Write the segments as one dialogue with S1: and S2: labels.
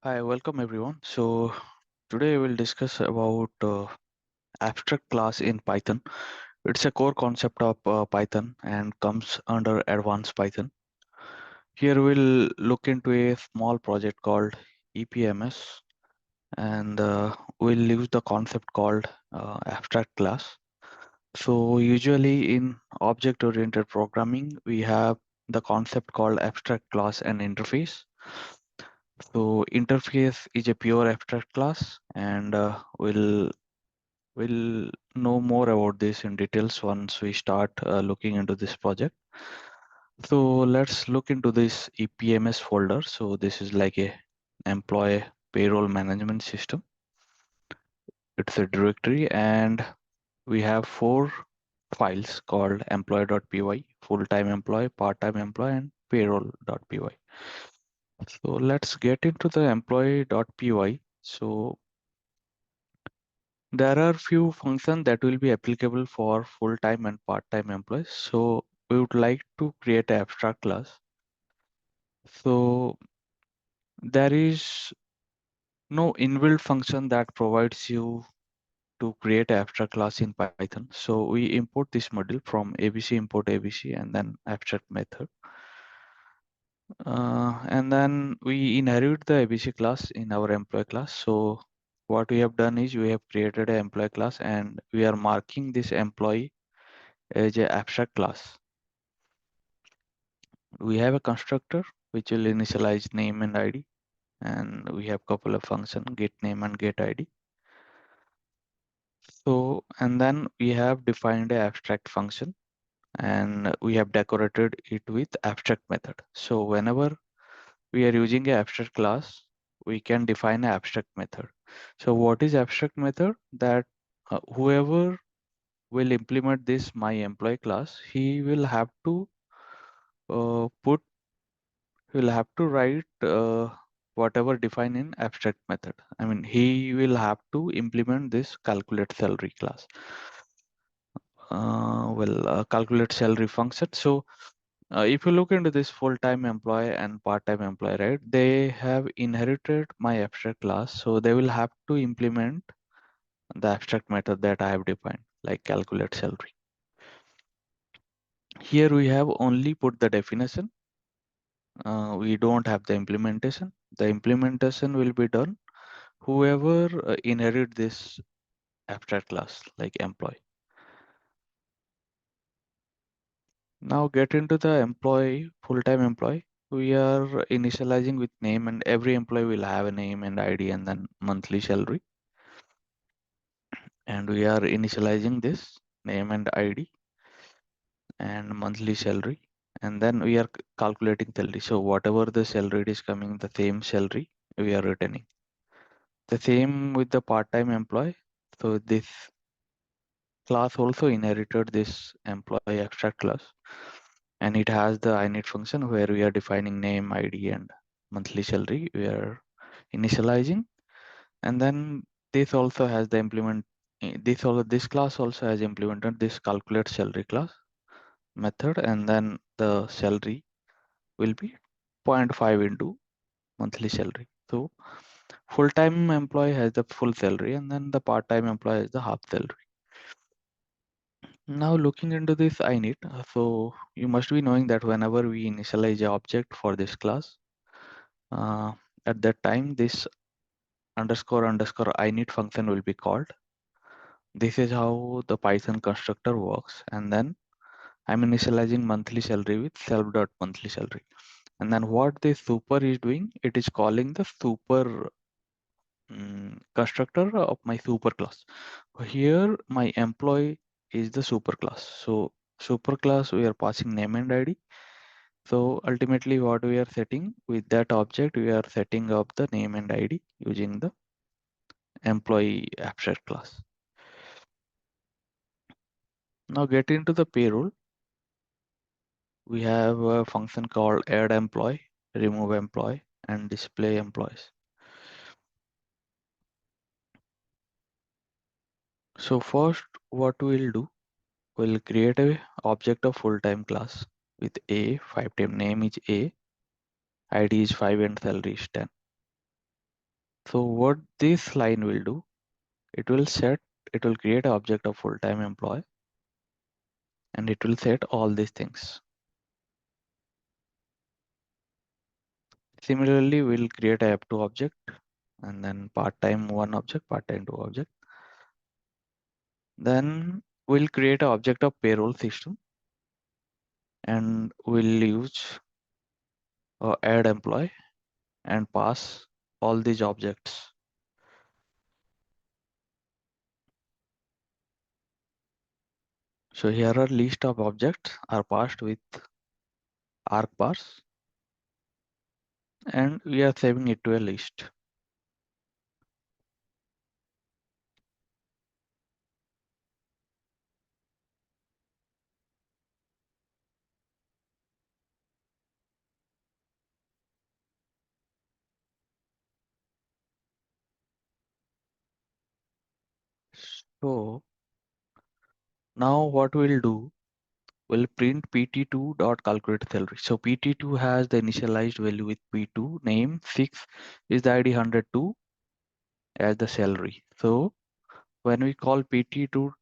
S1: Hi, welcome everyone. So today we'll discuss about abstract class in Python. It's a core concept of Python and comes under advanced Python. Here we'll look into a small project called EPMS and we'll use the concept called abstract class. So usually in object-oriented programming, we have the concept called abstract class and interface. So interface is a pure abstract class, and we'll know more about this in details once we start looking into this project. So let's look into this EPMS folder. So this is like a employee payroll management system. It's a directory, and we have four files called employee.py, full-time employee, part-time employee, and payroll.py. So let's get into the employee.py. So there are few functions that will be applicable for full-time and part-time employees. So we would like to create an abstract class. So there is no inbuilt function that provides you to create an abstract class in Python. So we import this module from abc import abc and then abstract method. And then we inherit the abc class in our employee class. So what we have done is we have created an employee class and we are marking this employee as an abstract class. We have a constructor which will initialize name and id, and we have couple of function get name and get id. So and then we have defined a abstract function and we have decorated it with abstract method. So whenever we are using a abstract class, we can define an abstract method. So what is abstract method? That whoever will implement this my employee class, he will have to put will have to write whatever defined in abstract method. I mean, he will have to implement this calculate salary class. Calculate salary function. So if you look into this full-time employee and part-time employee, right, they have inherited my abstract class. So they will have to implement the abstract method that I have defined, like calculate salary. Here we have only put the definition. We don't have the implementation. The implementation will be done whoever inherit this abstract class like employee. Now get into the employee, full-time employee. We are initializing with name, and every employee will have a name and id and then monthly salary. And we are initializing this name and id and monthly salary, and then we are calculating salary. So whatever the salary is coming, the same salary we are returning. The same with the part-time employee. So this class also inherited this employee abstract class, and it has the init function where we are defining name, id, and monthly salary. We are initializing, and then this also has the this class also has implemented this calculate salary class method, and then the salary will be zero point 0.5 into monthly salary. So full-time employee has the full salary, and then the part-time employee has the half salary. Now looking into this init, so you must be knowing that whenever we initialize a object for this class, uh, at that time this underscore underscore init function will be called. This is how the Python constructor works, and then I'm initializing monthly salary with self.monthly salary. And then what this super is doing, it is calling the super constructor of my super class. Here my employee is the super class. So super class we are passing name and id. So ultimately what we are setting with that object, we are setting up the name and id using the employee abstract class. Now get into the payroll. We have a function called add employee, remove employee, and display employees. So first what we'll do, we'll create a object of full-time class with a 5 time name is a, id is 5 and salary is 10. So what this line will do, it will create an object of full-time employee, and it will set all these things. Similarly, we'll create a F2 object, and then part-time 1 object, part-time 2 object. Then we'll create an object of payroll system, and we'll use add employee and pass all these objects. So here are list of objects are passed with arc bars, and we are saving it to a list. So now what we'll do, we'll print pt2 dot calculate salary. So pt2 has the initialized value with p2 name, 6 is the id, 102 as the salary. So when we call pt2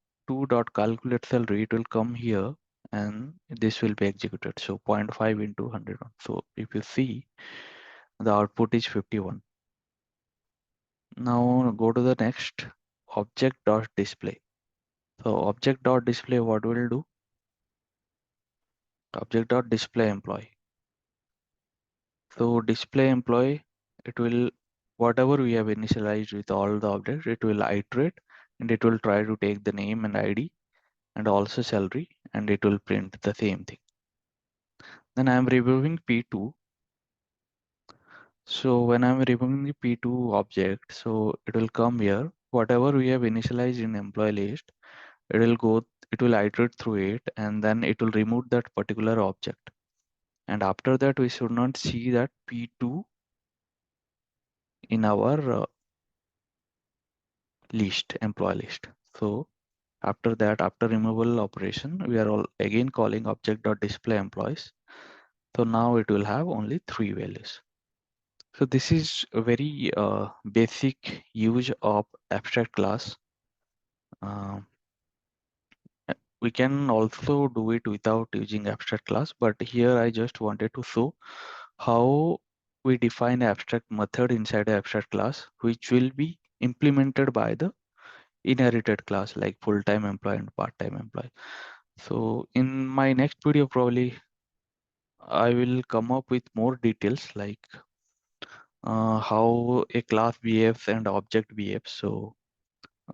S1: dot calculate salary, it will come here and this will be executed. So 0.5 into 100. So if you see, the output is 51. Now go to the next, object dot display. So object dot display, what will do? Object dot display employee. So display employee, it will, whatever we have initialized with all the objects, it will iterate and it will try to take the name and ID and also salary, and it will print the same thing. Then I'm removing P2. So when I'm removing the P2 object, so it will come here, whatever we have initialized in employee list, it will go, it will iterate through it, and then it will remove that particular object. And after that, we should not see that P2 in our list, employee list. So after that, after removal operation, we are all again calling object.display employees. So now it will have only 3 values. So this is a very basic use of abstract class. Uh, we can also do it without using abstract class, but here I just wanted to show how we define an abstract method inside an abstract class, which will be implemented by the inherited class like full-time employee and part-time employee. So in my next video, probably I will come up with more details like how a class behaves and object behaves. So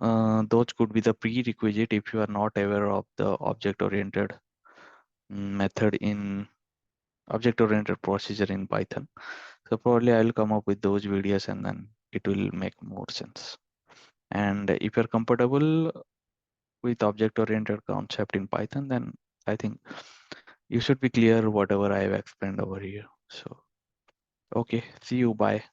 S1: those could be the prerequisite if you are not aware of the object-oriented method in object-oriented procedure in Python. So probably I will come up with those videos and then it will make more sense. And if you're comfortable with object-oriented concept in Python, then I think you should be clear whatever I have explained over here. So, okay, see you, bye.